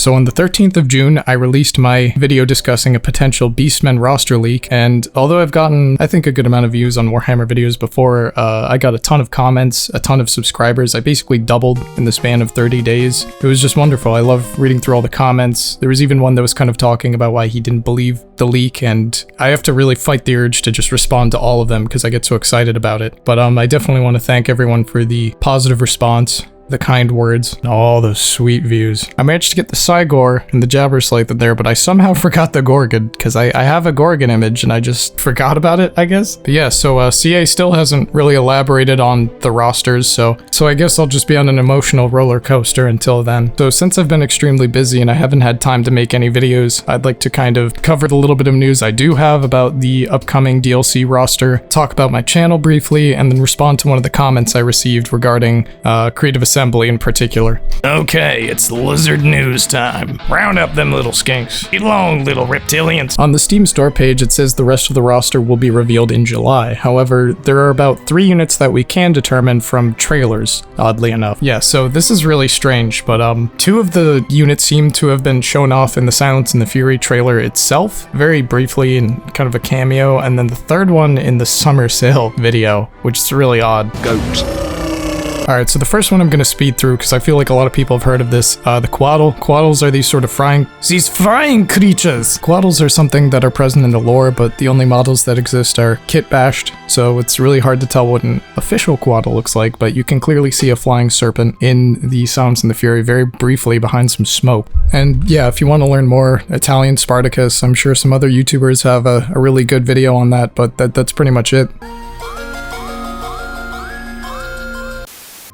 So on the 13th of June, I released my video discussing a potential Beastmen roster leak, and although I've gotten, I think, a good amount of views on Warhammer videos before, I got a ton of comments, a ton of subscribers. I basically doubled in the span of 30 days. It was just wonderful. I love reading through all the comments. There was even one that was kind of talking about why he didn't believe the leak, and I have to really fight the urge to just respond to all of them because I get so excited about it. But I definitely want to thank everyone for the positive response, the kind words, and all those sweet views. I managed to get the Cygor and the Jabberslate there, but I somehow forgot the Gorgon, because I have a Gorgon image and I just forgot about it, I guess. But yeah, so CA still hasn't really elaborated on the rosters, so I guess I'll just be on an emotional roller coaster until then. So since I've been extremely busy and I haven't had time to make any videos, I'd like to kind of cover the little bit of news I do have about the upcoming DLC roster, talk about my channel briefly, and then respond to one of the comments I received regarding Creative Assembly in particular. Okay, it's lizard news time. Round up them little skinks. Get along, little reptilians. On the Steam store page, it says the rest of the roster will be revealed in July. However, there are about 3 units that we can determine from trailers, oddly enough. Yeah, so this is really strange, but 2 of the units seem to have been shown off in the Silence and the Fury trailer itself, very briefly in kind of a cameo, and then the 3rd one in the Summer Sale video, which is really odd. Goat. Alright, so the first one I'm gonna speed through because I feel like a lot of people have heard of this. The Quaddle. Quaddles are these sort of frying creatures! Quaddles are something that are present in the lore, but the only models that exist are kit bashed, so it's really hard to tell what an official Quaddle looks like, but you can clearly see a flying serpent in the Silence and the Fury very briefly behind some smoke. And yeah, if you want to learn more Italian Spartacus, I'm sure some other YouTubers have a really good video on that, but that's pretty much it.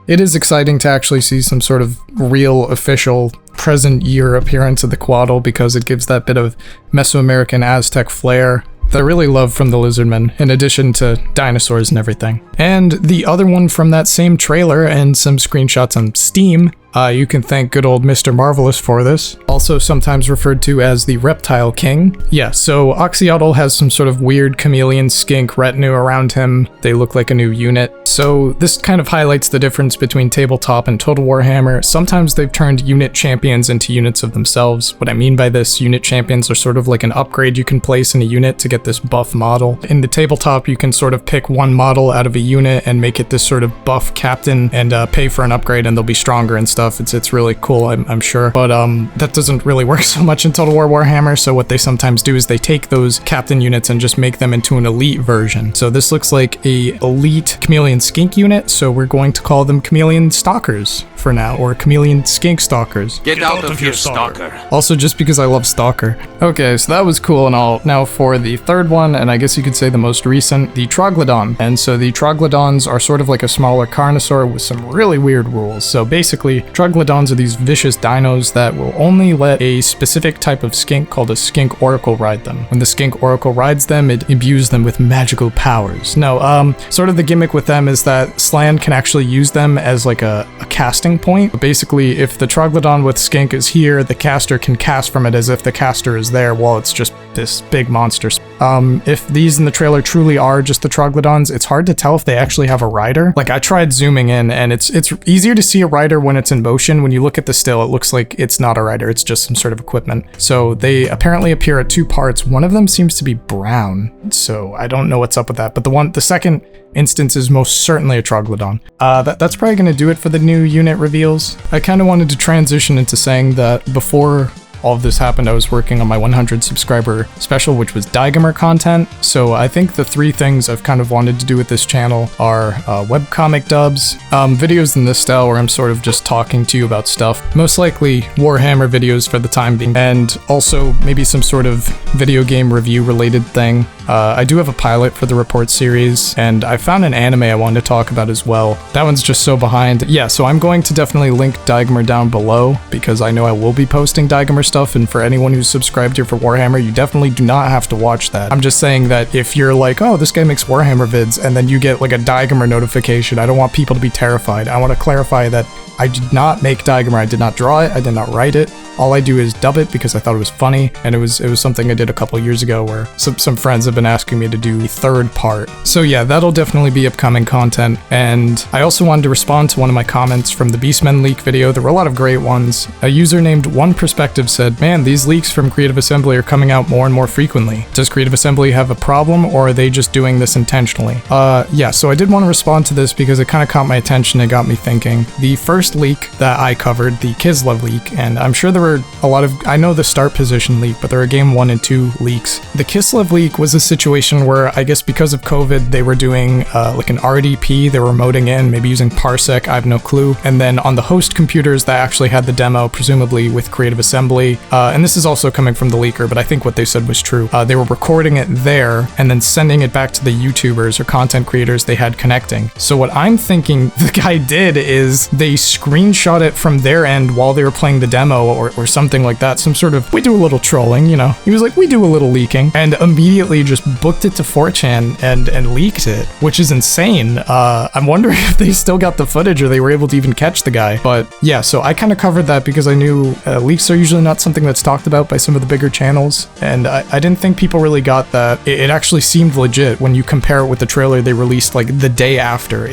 It is exciting to actually see some sort of real, official, present year appearance of the Quaddle because it gives that bit of Mesoamerican Aztec flair that I really love from the Lizardmen, in addition to dinosaurs and everything. And the other one from that same trailer and some screenshots on Steam, you can thank good old Mr. Marvelous for this, also sometimes referred to as the Reptile King. Yeah, so Oxyotl has some sort of weird chameleon skink retinue around him. They look like a new unit. So this kind of highlights the difference between tabletop and Total Warhammer. Sometimes they've turned unit champions into units of themselves. What I mean by this, unit champions are sort of like an upgrade you can place in a unit to get this buff model. In the tabletop, you can sort of pick one model out of a unit and make it this sort of buff captain and pay for an upgrade and they'll be stronger and stuff. It's really cool, I'm sure. But that doesn't really work so much in Total War Warhammer, so what they sometimes do is they take those captain units and just make them into an elite version. So this looks like a elite chameleon skink unit, so we're going to call them chameleon stalkers for now, or chameleon skink stalkers. Get out of here, stalker. Also, just because I love Stalker. Okay, so that was cool and all. Now for the 3rd one, and I guess you could say the most recent, the Troglodon. And so the Troglodons are sort of like a smaller Carnosaur with some really weird rules. So basically, Troglodons are these vicious dinos that will only let a specific type of skink called a skink oracle ride them. When the skink oracle rides them, it imbues them with magical powers. No, sort of the gimmick with them is that Slan can actually use them as like a casting point. But basically, if the Troglodon with skink is here, the caster can cast from it as if the caster is there while it's just this big monster. If these in the trailer truly are just the Troglodons, it's hard to tell if they actually have a rider. Like, I tried zooming in and it's easier to see a rider when it's in motion. When you look at the still, it looks like it's not a rider, it's just some sort of equipment. So they apparently appear at 2 parts. One of them seems to be brown, so I don't know what's up with that. But the second instance is most certainly a Troglodon. That's probably going to do it for the new unit reveals. I kind of wanted to transition into saying that before all of this happened, I was working on my 100 subscriber special, which was Digamer content. So I think the 3 things I've kind of wanted to do with this channel are webcomic dubs, videos in this style where I'm sort of just talking to you about stuff, most likely Warhammer videos for the time being, and also maybe some sort of video game review related thing. I do have a pilot for the report series, and I found an anime I wanted to talk about as well. That one's just so behind. Yeah, so I'm going to definitely link Digamer down below, because I know I will be posting Digamer stuff stuff, and for anyone who's subscribed here for Warhammer, you definitely do not have to watch that. I'm just saying that if you're like, oh, this guy makes Warhammer vids, and then you get like a Diagrammer notification, I don't want people to be terrified. I want to clarify that I did not make Diagrammer, I did not draw it, I did not write it. All I do is dub it because I thought it was funny, and it was something I did a couple years ago where some friends have been asking me to do the third part. So yeah, that'll definitely be upcoming content. And I also wanted to respond to one of my comments from the Beastmen Leak video. There were a lot of great ones. A user named One Perspective said, man, these leaks from Creative Assembly are coming out more and more frequently. Does Creative Assembly have a problem, or are they just doing this intentionally? Yeah, so I did want to respond to this because it kind of caught my attention and got me thinking. The first leak that I covered, the Kislev leak, and I'm sure there were a lot of, I know the start position leak, but there are game 1 and 2 leaks. The Kislev leak was a situation where I guess because of COVID, they were doing like an RDP, they were remoting in, maybe using Parsec, I have no clue. And then on the host computers that actually had the demo, presumably with Creative Assembly, and this is also coming from the leaker, but I think what they said was true. They were recording it there and then sending it back to the YouTubers or content creators they had connecting. So what I'm thinking the guy did is they screenshot it from their end while they were playing the demo or something like that, some sort of, we do a little trolling, you know. He was like, we do a little leaking, and immediately just booked it to 4chan and leaked it, which is insane. I'm wondering if they still got the footage or they were able to even catch the guy. But yeah, so I kind of covered that because I knew leaks are usually not something that's talked about by some of the bigger channels, and I didn't think people really got that. It actually seemed legit when you compare it with the trailer they released like the day after.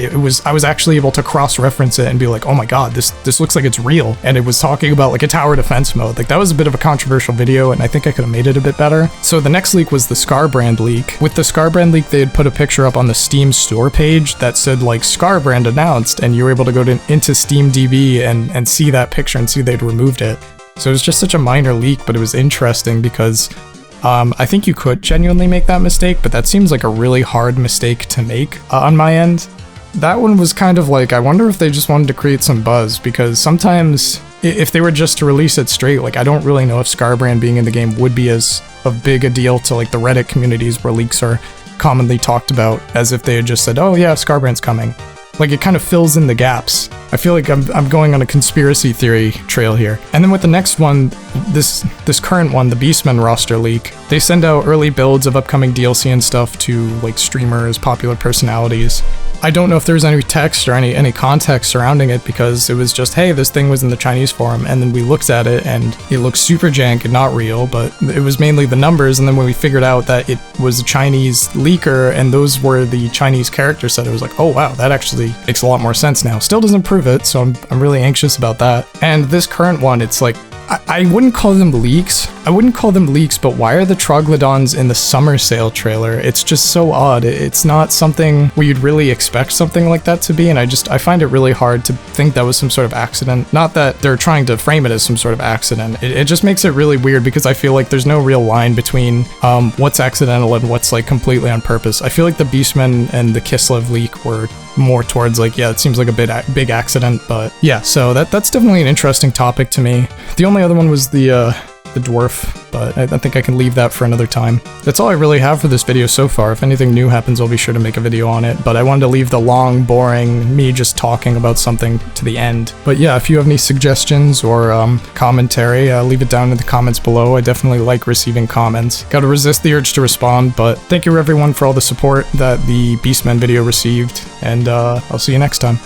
I was actually able to cross-reference it and be like, oh my god, this looks like it's real, and it was talking about like a tower defense mode. Like, that was a bit of a controversial video, and I think I could have made it a bit better. So the next leak was the Scarbrand leak. With the Scarbrand leak, they had put a picture up on the Steam store page that said like Scarbrand announced, and you were able to go into SteamDB and see that picture and see they'd removed it. So it was just such a minor leak, but it was interesting because I think you could genuinely make that mistake, but that seems like a really hard mistake to make on my end. That one was kind of like, I wonder if they just wanted to create some buzz, because sometimes if they were just to release it straight, like, I don't really know if Scarbrand being in the game would be as big a deal to like the Reddit communities where leaks are commonly talked about as if they had just said, oh yeah, Scarbrand's coming. Like, it kind of fills in the gaps. I feel like I'm going on a conspiracy theory trail here. And then with the next one, this current one, the Beastmen roster leak, they send out early builds of upcoming DLC and stuff to like streamers, popular personalities. I don't know if there's any text or any context surrounding it, because it was just, hey, this thing was in the Chinese forum, and then we looked at it and it looked super jank and not real, but it was mainly the numbers. And then when we figured out that it was a Chinese leaker and those were the Chinese character set, it was like, oh wow, that actually makes a lot more sense now. Still doesn't prove it, so I'm really anxious about that. And this current one, it's like, I wouldn't call them leaks. I wouldn't call them leaks, but why are the Troglodons in the summer sale trailer? It's just so odd. It's not something where you'd really expect something like that to be, and I find it really hard to think that was some sort of accident. Not that they're trying to frame it as some sort of accident. It just makes it really weird, because I feel like there's no real line between what's accidental and what's like completely on purpose. I feel like the Beastmen and the Kislev leak were more towards like, yeah, it seems like a big accident, but yeah, so that's definitely an interesting topic to me. The only other one was the dwarf, but I think I can leave that for another time. That's all I really have for this video so far. If anything new happens, I'll be sure to make a video on it, but I wanted to leave the long, boring, me just talking about something to the end. But yeah, if you have any suggestions or commentary, leave it down in the comments below. I definitely like receiving comments. Gotta resist the urge to respond, but thank you everyone for all the support that the Beastmen video received, and I'll see you next time.